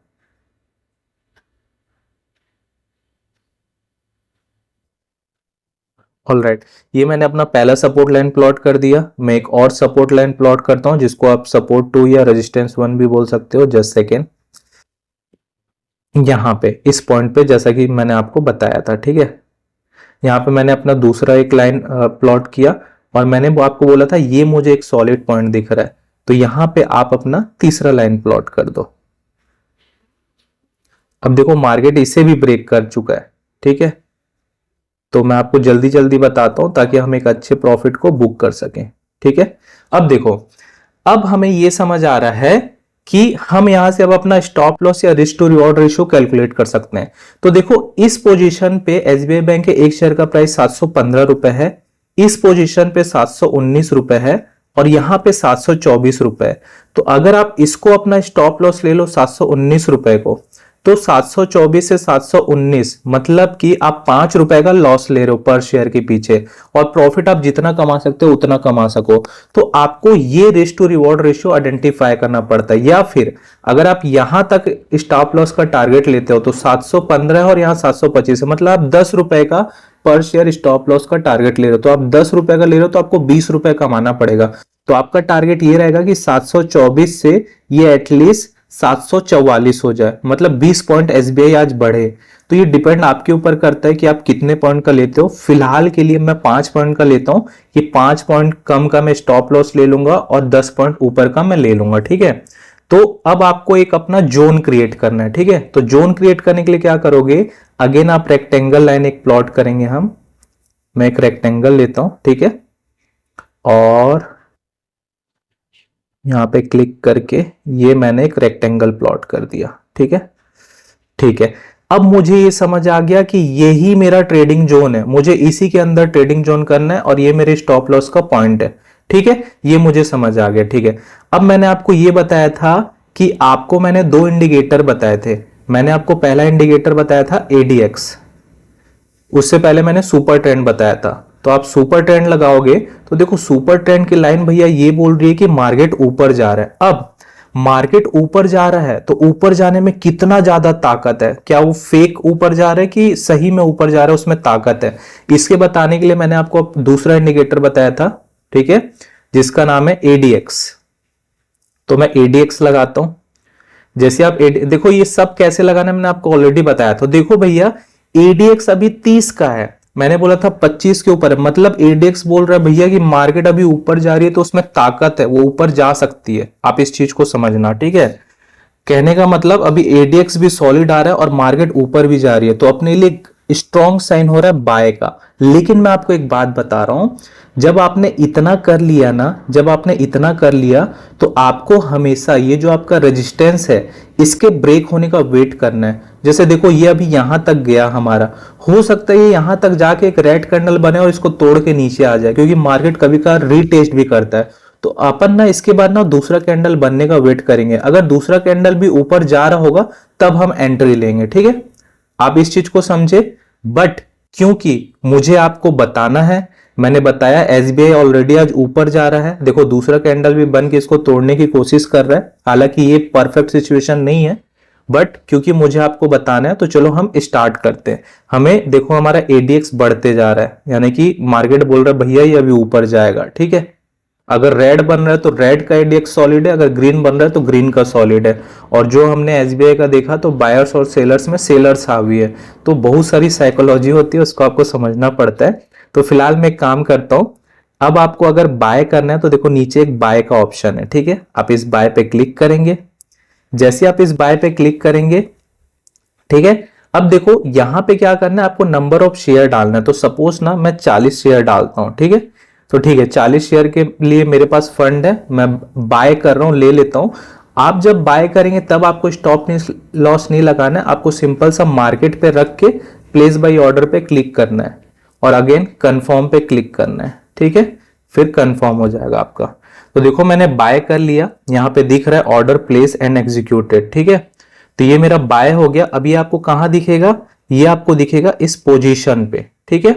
ऑलराइट, ये मैंने अपना पहला सपोर्ट लाइन प्लॉट कर दिया। मैं एक और सपोर्ट लाइन प्लॉट करता हूं जिसको आप सपोर्ट 2 या रेजिस्टेंस 1 भी बोल सकते हो। जस्ट सेकेंड, यहां पे इस पॉइंट पे जैसा कि मैंने आपको बताया था, ठीक है। यहाँ पे मैंने अपना दूसरा एक लाइन प्लॉट किया और मैंने वो आपको बोला था ये मुझे एक सॉलिड पॉइंट दिख रहा है, तो यहां पे आप अपना तीसरा लाइन प्लॉट कर दो। अब देखो मार्केट इसे भी ब्रेक कर चुका है, ठीक है। तो मैं आपको जल्दी जल्दी बताता हूं ताकि हम एक अच्छे प्रॉफिट को बुक कर सकें, ठीक है। अब देखो, अब हमें यह समझ आ रहा है कि हम यहां से अब अपना स्टॉप लॉस या risk to reward ratio calculate कर सकते हैं। तो देखो इस पोजीशन पे एसबीआई बैंक के एक शेयर का प्राइस 715 रुपए है, इस पोजीशन पे 719 रुपए है, और यहां पे 724 रुपए। तो अगर आप इसको अपना स्टॉप लॉस ले लो 719 रुपए को, तो 724 से 719 मतलब कि आप 5 रुपए का लॉस ले रहे हो पर शेयर के पीछे, और प्रॉफिट आप जितना कमा सकते हो उतना कमा सको। तो आपको ये risk to reward ratio identify करना पड़ता है। या फिर अगर आप यहां तक स्टॉप लॉस का टारगेट लेते हो तो 715 है और यहां 725 है, मतलब आप 10 रुपए का पर शेयर स्टॉप लॉस का टारगेट ले रहे हो। तो आप 10 रुपए का ले रहे हो तो आपको 20 रुपए कमाना पड़ेगा। तो आपका टारगेट ये रहेगा कि 724 से ये एटलीस्ट 744 हो जाए, मतलब 20 पॉइंट एसबीआई आज बढ़े। तो ये डिपेंड आपके ऊपर करता है कि आप कितने पॉइंट का लेते हो। फिलहाल के लिए मैं 5 पॉइंट का लेता हूं कि 5 पॉइंट कम का मैं स्टॉप लॉस ले लूंगा और 10 पॉइंट ऊपर का मैं ले लूंगा, ठीक है। तो अब आपको एक अपना जोन क्रिएट करना है, ठीक है। तो जोन क्रिएट करने के लिए क्या करोगे, अगेन आप रेक्टेंगल लाइन एक प्लॉट करेंगे हम। मैं एक रेक्टेंगल लेता हूं, ठीक है, और यहां पे क्लिक करके ये मैंने एक रेक्टेंगल प्लॉट कर दिया, ठीक है। ठीक है, अब मुझे ये समझ आ गया कि यही मेरा ट्रेडिंग जोन है, मुझे इसी के अंदर ट्रेडिंग जोन करना है और ये मेरे स्टॉप लॉस का पॉइंट है, ठीक है। ये मुझे समझ आ गया, ठीक है। अब मैंने आपको ये बताया था कि आपको मैंने दो इंडिकेटर बताए थे। मैंने आपको पहला इंडिकेटर बताया था एडीएक्स, उससे पहले मैंने सुपर ट्रेंड बताया था। तो आप सुपर ट्रेंड लगाओगे तो देखो सुपर ट्रेंड की लाइन भैया ये बोल रही है कि मार्केट ऊपर जा रहा है। अब मार्केट ऊपर जा रहा है तो ऊपर जाने में कितना ज्यादा ताकत है, क्या वो फेक ऊपर जा रहा है कि सही में ऊपर जा रहा है, उसमें ताकत है। इसके बताने के लिए मैंने आपको दूसरा इंडिकेटर बताया था, ठीक है, जिसका नाम है एडीएक्स। तो मैं एडीएक्स लगाता हूं। जैसे आप देखो ये सब कैसे लगाना मैंने आपको ऑलरेडी बताया। तो देखो भैया एडीएक्स अभी 30 का है, मैंने बोला था 25 के ऊपर है, मतलब एडीएक्स बोल रहा है भैया कि मार्केट अभी ऊपर जा रही है तो उसमें ताकत है, वो ऊपर जा सकती है। आप इस चीज को समझना, ठीक है। कहने का मतलब अभी एडीएक्स भी सॉलिड आ रहा है और मार्केट ऊपर भी जा रही है, तो अपने लिए स्ट्रॉन्ग साइन हो रहा है बाय का। लेकिन मैं आपको एक बात बता रहा हूं, जब आपने इतना कर लिया ना, जब आपने इतना कर लिया तो आपको हमेशा ये जो आपका रेजिस्टेंस है इसके ब्रेक होने का वेट करना है। जैसे देखो ये अभी यहां तक गया हमारा, हो सकता है ये यहां तक जाके एक रेड कैंडल बने और इसको तोड़ के नीचे आ जाए, क्योंकि मार्केट कभी कभार रीटेस्ट भी करता है। तो अपन ना इसके बाद ना दूसरा कैंडल बनने का वेट करेंगे, अगर दूसरा कैंडल भी ऊपर जा रहा होगा तब हम एंट्री लेंगे, ठीक है। आप इस चीज को समझे। बट क्योंकि मुझे आपको बताना है, मैंने बताया एसबीआई ऑलरेडी आज ऊपर जा रहा है, देखो दूसरा कैंडल भी बन के इसको तोड़ने की कोशिश कर रहा है। हालांकि ये परफेक्ट सिचुएशन नहीं है, बट क्योंकि मुझे आपको बताना है तो चलो हम स्टार्ट करते हैं। हमें देखो हमारा एडीएक्स बढ़ते जा रहा है, यानी कि मार्केट बोल रहा है भैया ये अभी ऊपर जाएगा, ठीक है। अगर रेड बन रहा है तो रेड का एडीएक्स सॉलिड है, अगर ग्रीन बन रहा है तो ग्रीन का सॉलिड है। और जो हमने एसबीआई का देखा तो बायर्स और सेलर्स में सेलर्स हावी है। तो बहुत सारी साइकोलॉजी होती है, उसको आपको समझना पड़ता है। तो फिलहाल मैं एक काम करता हूं, अब आपको अगर बाय करना है तो देखो नीचे एक बाय का ऑप्शन है, ठीक है। आप इस बाय पे क्लिक करेंगे। जैसे आप इस बाय पे क्लिक करेंगे, ठीक है, अब देखो यहां पे क्या करना है, आपको नंबर ऑफ शेयर डालना है। तो सपोज ना मैं 40 शेयर डालता हूं, ठीक है। तो ठीक है, 40 शेयर के लिए मेरे पास फंड है, मैं बाय कर रहा हूं, ले लेता हूं। आप जब बाय करेंगे तब आपको स्टॉप लॉस नहीं लगाना है, आपको सिंपल सा मार्केट पे रख के प्लेस बाय ऑर्डर पे क्लिक करना है और अगेन कंफर्म पे क्लिक करना है, ठीक है। फिर कंफर्म हो जाएगा आपका। तो देखो मैंने बाय कर लिया, यहां पे दिख रहा है ऑर्डर प्लेस एंड एग्जीक्यूटेड, ठीक है। तो ये मेरा बाय हो गया। अभी आपको कहां दिखेगा, ये आपको दिखेगा इस पोजीशन पे, ठीक है।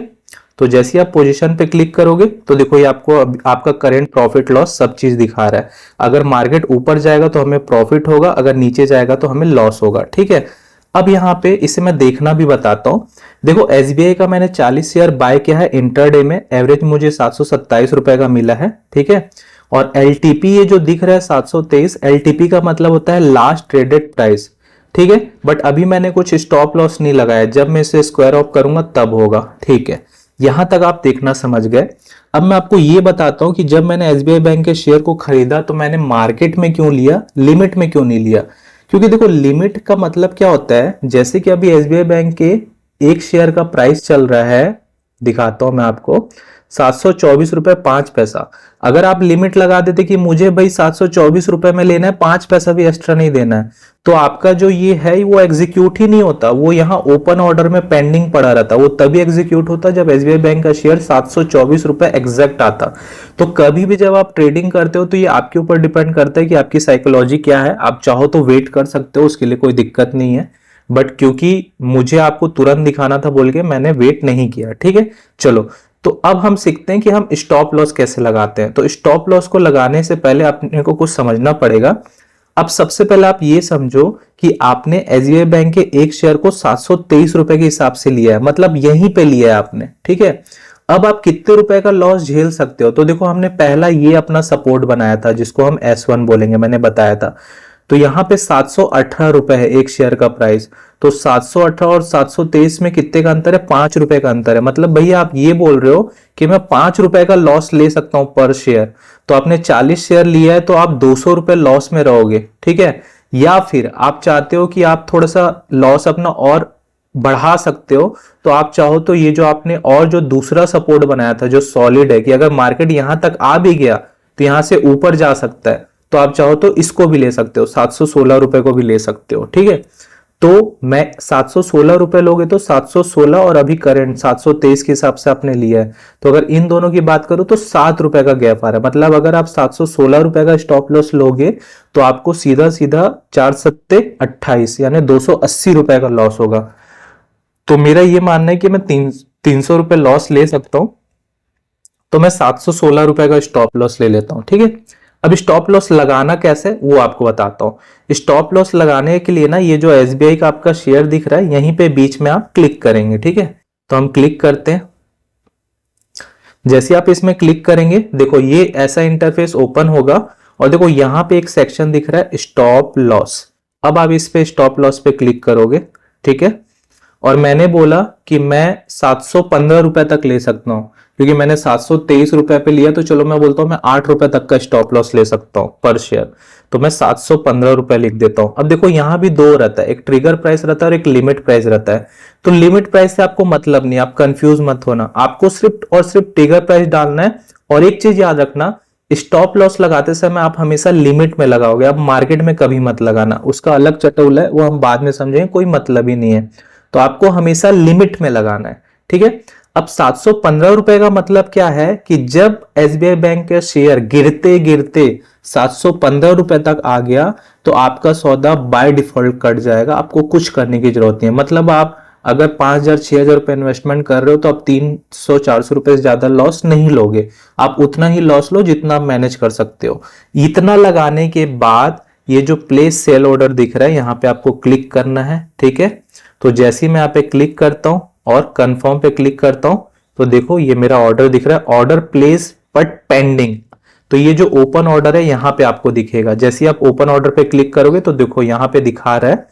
तो जैसे आप पोजीशन पे क्लिक करोगे तो देखो ये आपको आपका करंट प्रॉफिट लॉस सब चीज दिखा रहा है। अगर मार्केट ऊपर जाएगा तो हमें प्रॉफिट होगा, अगर नीचे जाएगा तो हमें लॉस होगा, ठीक है। अब यहाँ पे इसे मैं देखना भी बताता हूं। देखो एसबीआई का मैंने 40 शेयर बाय किया है इंटरडे में, एवरेज मुझे 727 रुपए का मिला है, ठीक है। और एलटीपी ये जो दिख रहा है 723, एलटीपी का मतलब होता है लास्ट ट्रेडेड प्राइस, ठीक है। बट अभी मैंने कुछ स्टॉप लॉस नहीं लगाया, जब मैं इसे स्क्वायर ऑफ करूंगा तब होगा, ठीक है। यहां तक आप देखना समझ गए। अब मैं आपको ये बताता हूं कि जब मैंने एसबीआई बैंक के शेयर को खरीदा तो मैंने मार्केट में क्यों लिया, लिमिट में क्यों नहीं लिया। क्योंकि देखो लिमिट का मतलब क्या होता है, जैसे कि अभी एसबीआई बैंक के एक शेयर का प्राइस चल रहा है, दिखाता हूं मैं आपको, 724 रुपए 5 पैसा। अगर आप लिमिट लगा देते कि मुझे भाई 724 रुपए में लेना है, 5 पैसा भी एक्स्ट्रा नहीं देना है, तो आपका जो ये है वो एग्जीक्यूट ही नहीं होता, वो यहाँ ओपन ऑर्डर में पेंडिंग पड़ा रहता। वो तभी एग्जीक्यूट होता जब एसबीआई बैंक का शेयर 724 रुपए एग्जैक्ट आता। तो कभी भी जब आप ट्रेडिंग करते हो तो ये आपके ऊपर डिपेंड करता है कि आपकी साइकोलॉजी क्या है। आप चाहो तो वेट कर सकते हो, उसके लिए कोई दिक्कत नहीं है। बट क्योंकि मुझे आपको तुरंत दिखाना था बोल के मैंने वेट नहीं किया, ठीक है। चलो तो अब हम सीखते हैं कि हम स्टॉप लॉस कैसे लगाते हैं। तो स्टॉप लॉस को लगाने से पहले अपने को कुछ समझना पड़ेगा। अब सबसे पहले आप ये समझो कि आपने एसबीआई बैंक के एक शेयर को 723 रुपए के हिसाब से लिया है, मतलब यहीं पे लिया है आपने, ठीक है। अब आप कितने रुपए का लॉस झेल सकते हो। तो देखो हमने पहला ये अपना सपोर्ट बनाया था जिसको हम S1 बोलेंगे, मैंने बताया था। तो यहाँ पे 718 रुपए है एक शेयर का प्राइस। तो 718 और 723 में कितने का अंतर है, 5 रुपए का अंतर है। मतलब भैया आप ये बोल रहे हो कि मैं 5 रुपए का लॉस ले सकता हूं पर शेयर। तो आपने 40 शेयर लिया है तो आप 200 रुपए लॉस में रहोगे, ठीक है। या फिर आप चाहते हो कि आप थोड़ा सा लॉस अपना और बढ़ा सकते हो, तो आप चाहो तो ये जो आपने और जो दूसरा सपोर्ट बनाया था जो सॉलिड है कि अगर मार्केट यहां तक आ भी गया तो यहां से ऊपर जा सकता है, तो आप चाहो तो इसको भी ले सकते हो, 716 रुपए को भी ले सकते हो, ठीक है। तो मैं 716 रुपए लोगे तो 716 और अभी करंट 723 के हिसाब से आपने लिया है, तो अगर इन दोनों की बात करूं तो 7 रुपए का गैप आ रहा है। मतलब अगर आप 716 रुपए का स्टॉप लॉस लोगे तो आपको सीधा सीधा 4 सत्ते 28 यानी 280 रुपए का लॉस होगा। तो मेरा ये मानना है कि मैं 300 रुपए लॉस ले सकता हूं, तो मैं 716 रुपए का स्टॉप लॉस ले लेता हूं, ठीक है। अब स्टॉप लॉस लगाना कैसे वो आपको बताता हूं। स्टॉप लॉस लगाने के लिए ना ये जो एसबीआई का आपका शेयर दिख रहा है यहीं पे बीच में आप क्लिक करेंगे, ठीक है। तो हम क्लिक करते हैं। जैसे आप इसमें क्लिक करेंगे देखो ये ऐसा इंटरफेस ओपन होगा और देखो यहां पे एक सेक्शन दिख रहा है स्टॉप लॉस। अब आप इस पे स्टॉप लॉस पे क्लिक करोगे, ठीक है। और मैंने बोला कि मैं 715 रुपए तक ले सकता हूं, क्योंकि मैंने 723 रुपए पे लिया, तो चलो मैं बोलता हूं मैं 8 रुपए तक का स्टॉप लॉस ले सकता हूं पर शेयर, तो मैं 715 रुपए लिख देता हूं। अब देखो यहां भी दो रहता है, एक ट्रिगर प्राइस रहता है और एक लिमिट प्राइस रहता है। तो लिमिट प्राइस से आपको मतलब नहीं, आप कंफ्यूज मत होना, आपको सिर्फ और सिर्फ ट्रिगर प्राइस डालना है। और एक चीज याद रखना, स्टॉप लॉस लगाते समय आप हमेशा लिमिट में लगाओगे, आप मार्केट में कभी मत लगाना, उसका अलग चटोल है, वो हम बाद में समझेंगे, कोई मतलब ही नहीं है। तो आपको हमेशा लिमिट में लगाना है, ठीक है। अब 715 रुपए का मतलब क्या है कि जब एसबीआई बैंक के शेयर गिरते गिरते 715 रुपए तक आ गया तो आपका सौदा बाय डिफॉल्ट कट जाएगा, आपको कुछ करने की जरूरत नहीं है। मतलब आप अगर 5000 6000 रुपए इन्वेस्टमेंट कर रहे हो तो आप 300-400 रुपए से ज्यादा लॉस नहीं लोगे, आप उतना ही लॉस लो जितना आप मैनेज कर सकते हो। इतना लगाने के बाद ये जो प्लेस सेल ऑर्डर दिख रहा है यहाँ पे आपको क्लिक करना है, ठीक है। तो जैसे ही मैं यहाँ पे क्लिक करता हूं और कंफर्म पे क्लिक करता हूं तो देखो ये मेरा ऑर्डर दिख रहा है, ऑर्डर प्लेस बट पेंडिंग। तो ये जो ओपन ऑर्डर है यहाँ पे आपको दिखेगा, जैसे ही आप ओपन ऑर्डर पे क्लिक करोगे तो देखो यहाँ पे दिखा रहा है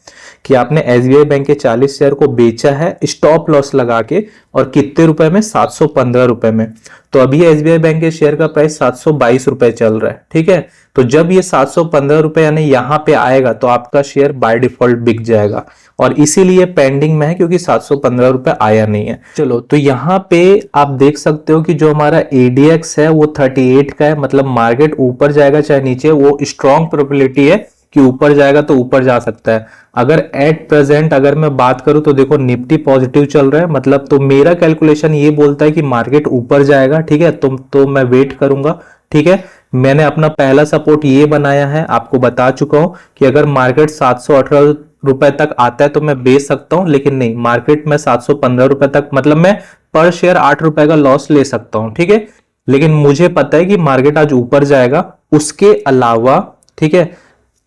कि आपने एसबीआई बैंक के 40 शेयर को बेचा है स्टॉप लॉस लगा के, और कितने रुपए में, 715 रुपए में। तो अभी एसबीआई बैंक के शेयर का प्राइस 722 रुपए चल रहा है, ठीक है। तो जब ये 715 रुपए यानी यहाँ पे आएगा तो आपका शेयर बाय डिफॉल्ट बिक जाएगा, और इसीलिए पेंडिंग में है क्योंकि 715 रुपए आया नहीं है। चलो तो यहाँ पे आप देख सकते हो कि जो हमारा एडीएक्स है वो 38 का है, मतलब मार्केट ऊपर जाएगा चाहे नीचे, वो स्ट्रॉन्ग प्रोबेबिलिटी है कि ऊपर जाएगा तो ऊपर जा सकता है। अगर एट प्रेजेंट अगर मैं बात करूं तो देखो निफ्टी पॉजिटिव चल रहा है, मतलब तो मेरा कैलकुलेशन ये बोलता है कि मार्केट ऊपर जाएगा, ठीक है। तो मैं वेट करूंगा, ठीक है। मैंने अपना पहला सपोर्ट ये बनाया है, आपको बता चुका हूं कि अगर मार्केट 718 रुपए तक आता है तो मैं बेच सकता हूं, लेकिन नहीं, मार्केट में 715 रुपए तक, मतलब मैं पर शेयर 8 रुपए का लॉस ले सकता हूं, ठीक है। लेकिन मुझे पता है कि मार्केट आज ऊपर जाएगा। उसके अलावा, ठीक है,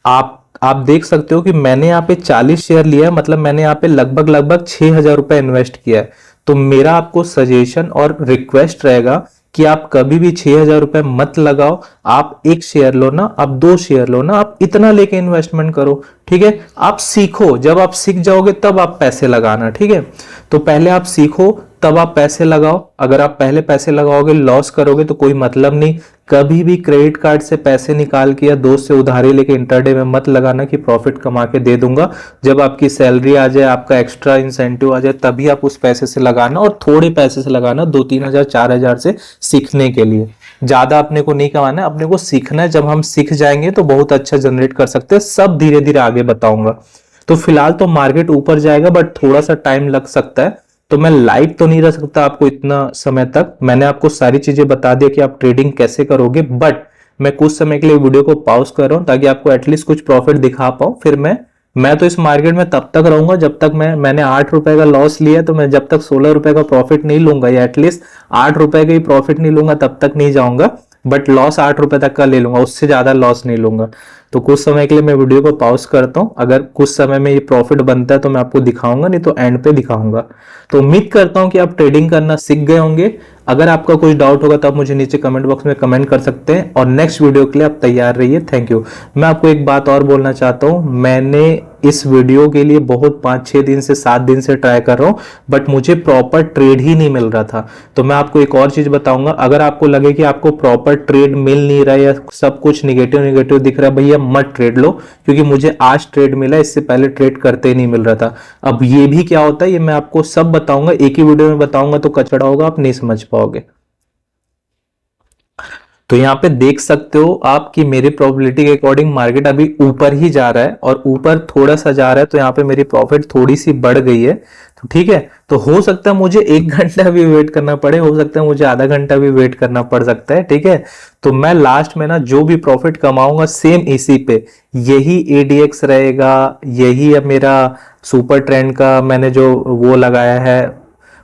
आप देख सकते हो कि मैंने यहाँ पे 40 शेयर लिया है, मतलब मैंने यहाँ पे लगभग 6000 रुपए इन्वेस्ट किया है। तो मेरा आपको सजेशन और रिक्वेस्ट रहेगा कि आप कभी भी 6000 रुपए मत लगाओ, आप एक शेयर लो ना, आप 2 शेयर लो ना, आप इतना लेके इन्वेस्टमेंट करो, ठीक है। आप सीखो, जब आप सीख जाओगे तब आप पैसे लगाना, ठीक है। तो पहले आप सीखो तब आप पैसे लगाओ। अगर आप पहले पैसे लगाओगे लॉस करोगे तो कोई मतलब नहीं। कभी भी क्रेडिट कार्ड से पैसे निकाल के या दोस्त से उधारी लेके इंटरडे में मत लगाना कि प्रॉफिट कमा के दे दूंगा। जब आपकी सैलरी आ जाए, आपका एक्स्ट्रा इंसेंटिव आ जाए, तभी आप उस पैसे से लगाना, और थोड़े पैसे से लगाना, 2-3 हजार 4 हजार से, सीखने के लिए। ज्यादा अपने को नहीं कमाना है, अपने को सीखना है। जब हम सीख जाएंगे तो बहुत अच्छा जनरेट कर सकते हैं। सब धीरे धीरे आगे बताऊंगा। तो फिलहाल तो मार्केट ऊपर जाएगा बट थोड़ा सा टाइम लग सकता है, तो मैं लाइव तो नहीं रह सकता आपको इतना समय तक। मैंने आपको सारी चीजें बता दिया कि आप ट्रेडिंग कैसे करोगे, बट मैं कुछ समय के लिए वीडियो को पॉज कर रहा हूं ताकि आपको एटलीस्ट कुछ प्रॉफिट दिखा पाऊं। फिर मैं तो इस मार्केट में तब तक रहूंगा जब तक मैंने 8 रुपए का लॉस लिया, तो मैं जब तक 16 रुपए का प्रॉफिट नहीं लूंगा, या एटलीस्ट 8 रुपए का ही प्रॉफिट नहीं लूंगा, तब तक नहीं जाऊंगा। बट लॉस 8 रुपए तक का ले लूंगा, उससे ज्यादा लॉस नहीं लूंगा। तो कुछ समय के लिए मैं वीडियो को पॉज करता हूँ, अगर कुछ समय में ये प्रॉफिट बनता है तो मैं आपको दिखाऊंगा, नहीं तो एंड पे दिखाऊंगा। तो उम्मीद करता हूँ कि आप ट्रेडिंग करना सीख गए होंगे। अगर आपका कुछ डाउट होगा तो आप मुझे नीचे कमेंट बॉक्स में कमेंट कर सकते हैं, और नेक्स्ट वीडियो के लिए आप तैयार रहिए। Thank you. मैं आपको एक बात और बोलना चाहता हूँ, मैंने इस वीडियो के लिए बहुत 5-6 दिन से 7 दिन से ट्राई कर रहा हूँ, बट मुझे प्रॉपर ट्रेड ही नहीं मिल रहा था। तो मैं आपको एक और चीज बताऊंगा, अगर आपको लगे कि आपको प्रॉपर ट्रेड मिल नहीं रहा है या सब कुछ निगेटिव निगेटिव दिख रहा है, भैया मत ट्रेड लो, क्योंकि मुझे आज ट्रेड मिला, इससे पहले ट्रेड करते ही नहीं मिल रहा था। अब ये भी क्या होता है ये मैं आपको सब बताऊंगा, एक ही वीडियो में बताऊंगा तो कचड़ा होगा, आप नहीं समझ पाओगे। तो यहाँ पे देख सकते हो आप कि मेरी प्रोबेबिलिटी के अकॉर्डिंग मार्केट अभी ऊपर ही जा रहा है, और ऊपर थोड़ा सा जा रहा है, तो यहाँ पे मेरी प्रॉफिट थोड़ी सी बढ़ गई है। तो ठीक है, तो हो सकता है मुझे 1 घंटा भी वेट करना पड़े, हो सकता है मुझे आधा घंटा भी वेट करना पड़ सकता है। ठीक है, तो मैं लास्ट में ना जो भी प्रॉफिट कमाऊंगा सेम इसी पे, यही ADX रहेगा, यही अब मेरा सुपर ट्रेंड का मैंने जो वो लगाया है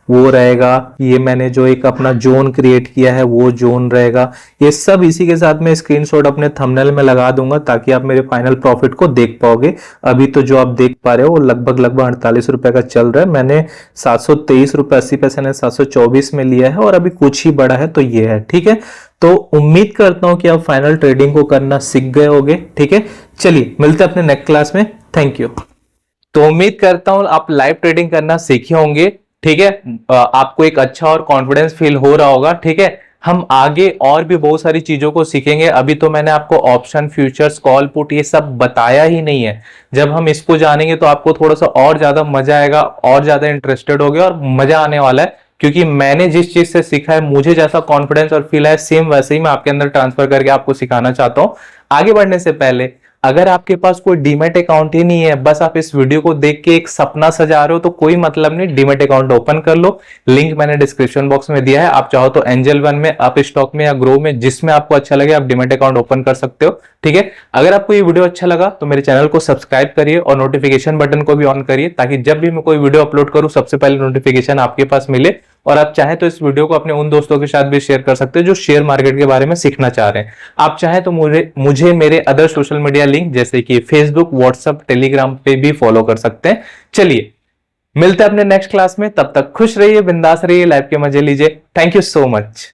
वो रहेगा, ये मैंने जो एक अपना जोन क्रिएट किया है वो जोन रहेगा। ये सब इसी के साथ मैं स्क्रीनशॉट अपने थंबनेल में लगा दूंगा, ताकि आप मेरे फाइनल प्रॉफिट को देख पाओगे। अभी तो जो आप देख पा रहे हो वो लगभग 48 रुपए का चल रहा है। मैंने 723 रुपए 80 पैसे ने 724 में लिया है, और अभी कुछ ही बड़ा है तो ये है। ठीक है, तो उम्मीद करता हूं कि आप फाइनल ट्रेडिंग को करना सीख गए होगे। ठीक है, चलिए मिलते हैं अपने नेक्स्ट क्लास में। Thank you. तो उम्मीद करता हूं आप लाइव ट्रेडिंग करना सीखे होंगे। ठीक है, आपको एक अच्छा और कॉन्फिडेंस फील हो रहा होगा। ठीक है, हम आगे और भी बहुत सारी चीजों को सीखेंगे। अभी तो मैंने आपको ऑप्शन, फ्यूचर्स, कॉल, पुट ये सब बताया ही नहीं है। जब हम इसको जानेंगे तो आपको थोड़ा सा और ज्यादा मजा आएगा, और ज्यादा इंटरेस्टेड होगे, और मजा आने वाला है, क्योंकि मैंने जिस चीज से सीखा है, मुझे जैसा कॉन्फिडेंस और फील है, सेम वैसे ही मैं आपके अंदर ट्रांसफर करके आपको सिखाना चाहता हूं। आगे बढ़ने से पहले, अगर आपके पास कोई डीमैट अकाउंट ही नहीं है, बस आप इस वीडियो को देख के एक सपना सजा रहे हो, तो कोई मतलब नहीं, डीमैट अकाउंट ओपन कर लो। लिंक मैंने डिस्क्रिप्शन बॉक्स में दिया है। आप चाहो तो एंजल वन में, अप स्टॉक में या ग्रो में, जिसमें आपको अच्छा लगे आप डीमैट अकाउंट ओपन कर सकते हो। ठीक है, अगर आपको ये वीडियो अच्छा लगा तो मेरे चैनल को सब्सक्राइब करिए, और नोटिफिकेशन बटन को भी ऑन करिए, ताकि जब भी मैं कोई वीडियो अपलोड करूं सबसे पहले नोटिफिकेशन आपके पास मिले। और आप चाहे तो इस वीडियो को अपने उन दोस्तों के साथ भी शेयर कर सकते हो जो शेयर मार्केट के बारे में सीखना चाह रहे हैं। आप चाहे तो मुझे मेरे अदर सोशल मीडिया लिंक जैसे कि फेसबुक, व्हाट्सएप, टेलीग्राम पे भी फॉलो कर सकते हैं। चलिए मिलते हैं अपने नेक्स्ट क्लास में, तब तक खुश रहिए, बिंदास रहिए, लाइफ के मजे लीजिए। Thank you so much.